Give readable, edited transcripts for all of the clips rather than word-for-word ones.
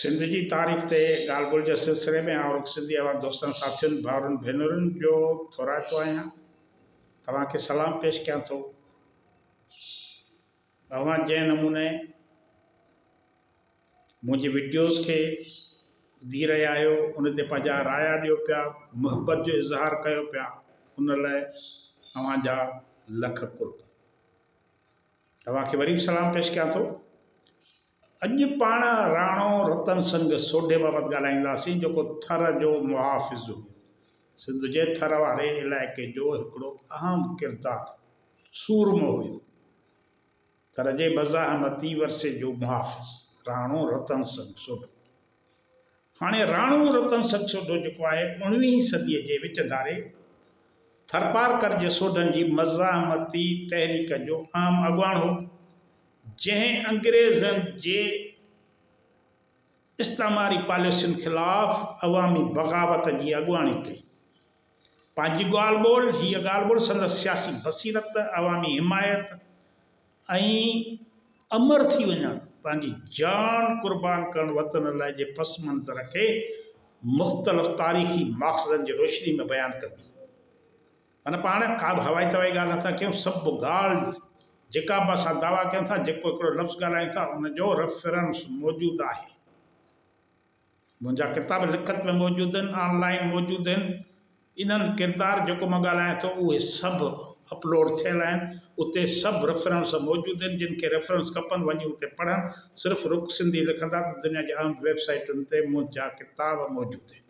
सिंध जी तारीख़ ते ॻाल्हि ॿोल जे सिलसिले में और सिंधी आवाज़ दोस्तनि साथियुनि भाउरनि भेनरुनि जो थोराइतो आहियां। तव्हांखे सलाम पेश कयां थो। तव्हां जंहिं नमूने मुंहिंजी वीडियोज़ खे ॿुधी रहिया आहियो, उन ते पंहिंजा राया ॾियो पिया, मुहबत जो इज़हार कयो पिया, उन लाइ तव्हांजा लख कुर्ब। तव्हांखे वरी बि सलाम पेश कयां थो। अॼु पाण राणो रतन संग सोढे बाबति ॻाल्हाईंदासीं, जेको थर जो मुहाफ़िज़ हो। सिंध जे थर वारे इलाइक़े जो हिकिड़ो अहम किरदारु सूरमो हुयो। थर जे मज़ाहमती वरसे जो मुहाफ़िज़ राणो रतन संग सोढो। हाणे राणो रतन संग सोढो जेको आहे 19वीं सदीअ जे विच धारे थरपारकर जे सोढनि जी मज़ाहमती तहरीक जो अहम अॻुवाण हो, जंहिं अंग्रेज़नि जे इस्तामारी पॉलिसियुनि ख़िलाफ़ अवामी बग़ावत जी अॻुवाणी कई। पंहिंजी ॻाल्हि ॿोल संदसि सियासी बसीरत, अवामी हिमायत ऐं अमर थी वञणु, पंहिंजी जान क़ुर्बान करण वतन लाइ जे पस मंज़र खे मुख़्तलिफ़ तारीख़ी मक़सदनि जी रोशनी में बयानु कंदी। माना पाण का बि हवाई तवाई ॻाल्हि नथा कयूं, सभु ॻाल्हि जेका बि असां दावा कयूं था, जेको हिकिड़ो लफ़्ज़ ॻाल्हायूं था, उनजो रेफरेंस मौजूदु आहे। मुंहिंजा किताब लिखत में मौजूदु आहिनि, ऑनलाइन मौजूदु आहिनि। इन्हनि किरदार जेको मां ॻाल्हायां थो, उहे सभु अपलोड थियल आहिनि। उते सभु रेफरेंस मौजूदु आहिनि। जिन खे रेफरेंस खपनि वञी उते पढ़नि। सिर्फ़ु रुख सिंधी लिखंदा त दुनिया जी अहम वेबसाइटुनि ते मुंहिंजा किताब मौजूदु आहिनि।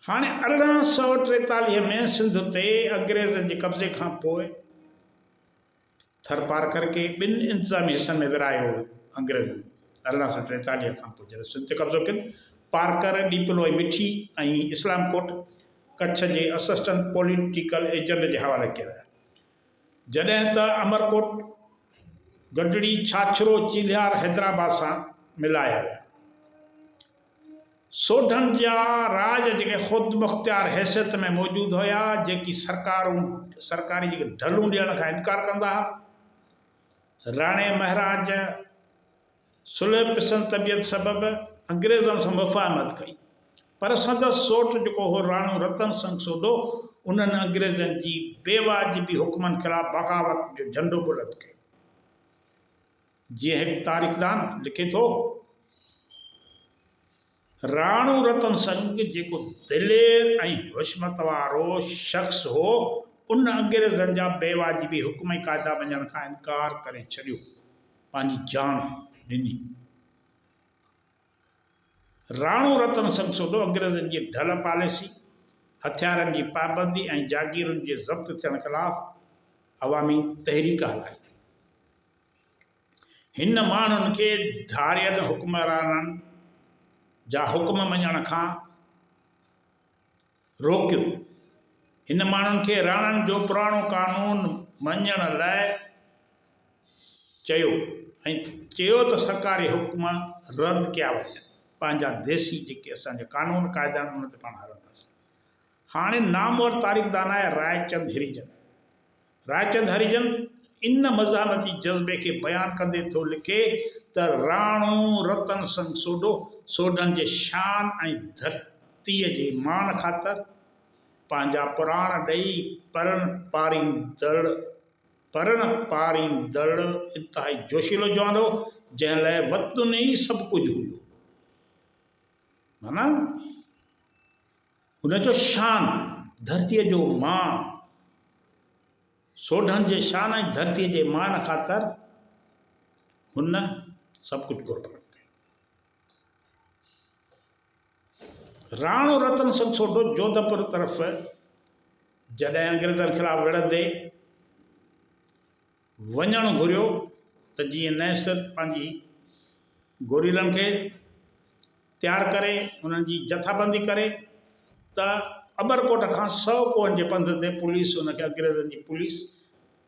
हाणे 1843 में सिंध ते अंग्रेज़नि जे कब्ज़े खां पोइ थरपारकर खे ॿिनि इंतज़ामी हिसनि में विरायो हो अंग्रेज़नि। 1843 खां पोइ जॾहिं सिंध ते कब्ज़ो कनि, पारकर, डीपलो ऐं मिठी ऐं इस्लामकोट कच्छ जे असिस्टेंट पॉलिटिकल एजेंट जे हवाले कया विया। जॾहिं त अमरकोट, गडड़ी, छाछरो, चीलियार हैदराबाद सां मिलाया विया। सोढनि जा राज जेके ख़ुदि मुख़्तियार हैसियत में मौजूदु हुया, जेकी सरकारी जेके ढलूं ॾियण खां इनकार कंदा हुआ। राणे महाराज सुलह पिसंद तबियत सबबि अंग्रेज़नि सां मुफ़ाहमत कई, पर संदसि सोट जेको हो राणो रतन संग सोढो, उन्हनि अंग्रेज़नि जी बेवाजिबी हुकमनि ख़िलाफ़ बग़ावत जो झंडो बुलंद कयो। जीअं हिकु तारीख़दान लिखे थो, राणो रतन संग जेको दिलेर ऐं हुश्मत वारो शख़्स हो, उन अंग्रेज़नि जा बेवाजिबी हुकम ऐं क़ाइदा मञण खां इनकार करे छॾियो, पंहिंजी जान ॾिनी। राणो रतन संग सोढो अंग्रेज़नि जी ढल पॉलिसी, हथियारनि जी पाबंदी ऐं जागीरुनि जे ज़ब्त थियण ख़िलाफ़ अवामी तहरीक हलाई। हिन माण्हुनि खे धारियल हुक्मराननि जा हुक्म मञण खां रोकियो। हिन माण्हुनि खे राणनि जो पुराणो कानून मञण लाइ चयो ऐं चयो त सरकारी हुक्म रद्द कया वञनि, पंहिंजा देसी जेके असांजा कानून क़ाइदा आहिनि उन ते पाण हलंदासीं। हाणे नामवर तारीख़दान आहे रायचंद हरिजन। रायचंद हरिजन इन मज़ाहमती जज़्बे खे बयानु कंदे थो लिखे त राणो रतन संग सोढो सोढनि जे शान ऐं धरतीअ जे मान ख़ातिर पंहिंजा पुराण ॾेई परण पारींदड़ इंतिहाई जोशीलो जवान हो, जंहिं लाइ वतन ई सभु कुझु हुयो। माना हुनजो शान, धरतीअ जो मान, सोढनि जे शान ऐं धरतीअ जे मान ख़ातिर हुन सभु कुझु क़ुर्बान कयो। राणो रतन संग सोढो जोधपुर तरफ़ जॾहिं अंग्रेज़नि ख़िलाफ़ विढ़ंदे वञणु घुरियो त जीअं न सिर्फ़ु पंहिंजी गोरीलनि खे तयारु करे, उन्हनि जी जथाबंदी करे, त अमरकोट खां 100 कोहनि जे पंध ते पुलिस उनखे, अंग्रेज़नि जी पुलिस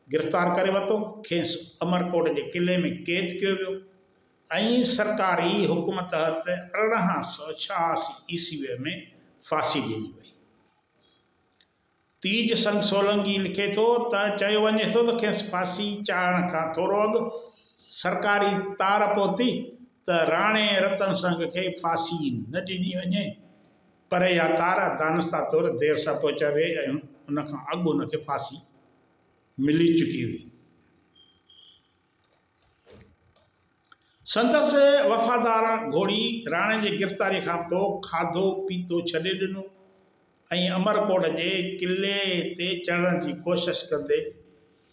गिरफ़्तार करे वरितो, खेसि अमरकोट जे किले में क़ैद कयो वियो ऐं सरकारी हुकुम तहत 1886 ईस्वीअ में फांसी ॾिनी वई। तीज संग सोलंकी लिखे थो त चयो वञे थो त खेसि फांसी चाढ़ण खां थोरो अॻु सरकारी तार पहुती त राणे रतन संग खे फांसी न ॾिनी वञे, पर इहा तारा दानस्ता तौरु देरि सां पहुचाए ऐं उन खां अॻु उनखे फांसी मिली चुकी हुई। संदसि वफ़ादार घोड़ी राणे जी गिरफ़्तारी खां पोइ खाधो पीतो छॾे ॾिनो ऐं अमरकोट जे क़िले ते चढ़ण जी कोशिशि कंदे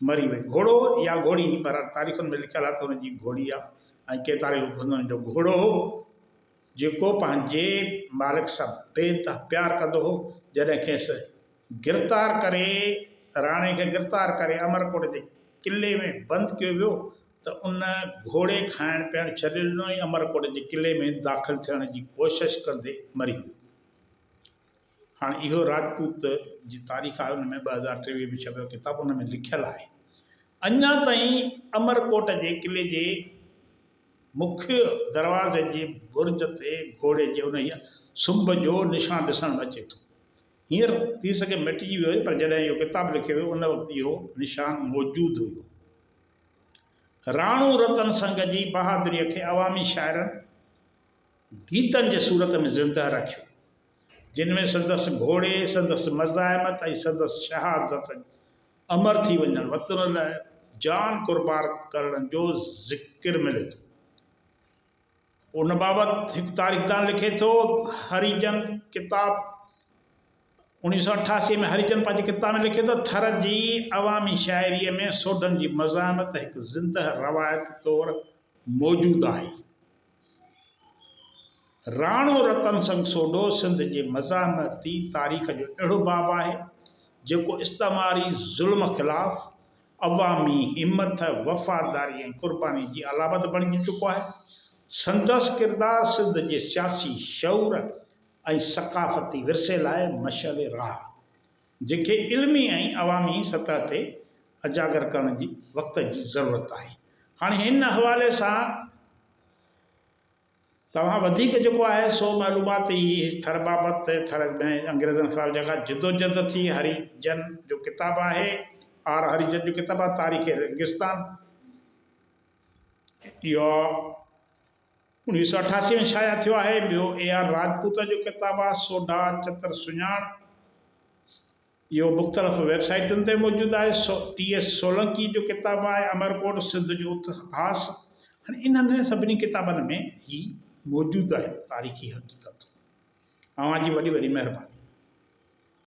मरी वई। घोड़ो या घोड़ी, पर तारीख़ुनि में लिखियलु आहे त हुनजी घोड़ी आहे ऐं के तारीख़ हुननि जो घोड़ो हो जेको पंहिंजे मालिक सां बेइंतहा प्यारु कंदो हो। जॾहिं खेसि गिरफ़्तार करे, राणे खे गिरफ़्तार करे अमरकोट जे क़िले में बंदि कयो वियो त उन घोड़े खाइण पीअण छॾे ॾिनो ऐं अमरकोट जे क़िले में दाख़िल थियण जी कोशिशि कंदे मरी वियो। हाणे इहो राजपूत जी तारीख़ आहे, हुन में 2023 में छपियो किताब, हुन में लिखियलु आहे अञा ताईं अमरकोट जे क़िले जे मुख्य दरवाज़े जे बुर्ज ते घोड़े जे उन सुंभ जो निशान ॾिसण में अचे थो। हींअर थी सघे मिटिजी वियो हुयो, पर जॾहिं इहो किताबु लिखियो वियो उन वक़्तु इहो निशान मौजूदु हुयो। राणो रतन संग जी बहादुरीअ खे अवामी शाइरनि गीतनि जे सूरत में ज़िंदा रखियो, जिन में संदसि घोड़े, संदसि मज़ाहिमत ऐं संदसि शहादत अमर थी वञण, वतन लाइ जान कुर्बान करण जो ज़िक्र मिले थो। उन बाबति हिकु तारीख़दान लिखे थो, हरिजन किताब 1988 में हरिजन पंहिंजी किताब में लिखे थो, थर जी अवामी शाइरीअ में सोडन जी मज़ाहिमत हिकु ज़िंदह रवायत तौरु मौजूदु आहे। राणो रतन संग सोडो सिंध जे मज़ाहिमती तारीख़ जो अहिड़ो बाब आहे जेको इस्तेमारी ज़ुल्म ख़िलाफ़ अवामी हिम्मत, वफ़ादारी ऐं क़ुर्बानी जी अलामत बणिजी चुको आहे। संदसि किरदारु सिंध जे सियासी शऊर ऐं सक़ाफ़ती विरसे लाइ मशअले राह, जंहिंखे इल्मी ऐं अवामी सतह ते अजागर करण जी वक़्त जी ज़रूरत आहे। हाणे हिन हवाले सां तव्हां वधीक जेको आहे सो मालूमात ई थर बाबति, थर में अंग्रेज़नि ख़िलाफ़ जेका जिदोजहद थी, हरिजन जो किताबु आहे, आर हरिजन जो किताबु आहे, तारीख़ रेगिस्तान, इहो 1988 में शाया थियो आहे। ॿियो AR राजपूत जो किताबु आहे, सोडा चतर सुञाण, इहो मुख़्तलिफ़ वेबसाइटुनि ते मौजूदु आहे। TS सोलंकी जो किताबु आहे, अमरकोट सिंध जो इतिहास। हाणे इन्हनि सभिनी किताबनि में ही मौजूदु आहे तारीख़ी हक़ीक़त। तव्हांजी वॾी वॾी महिरबानी।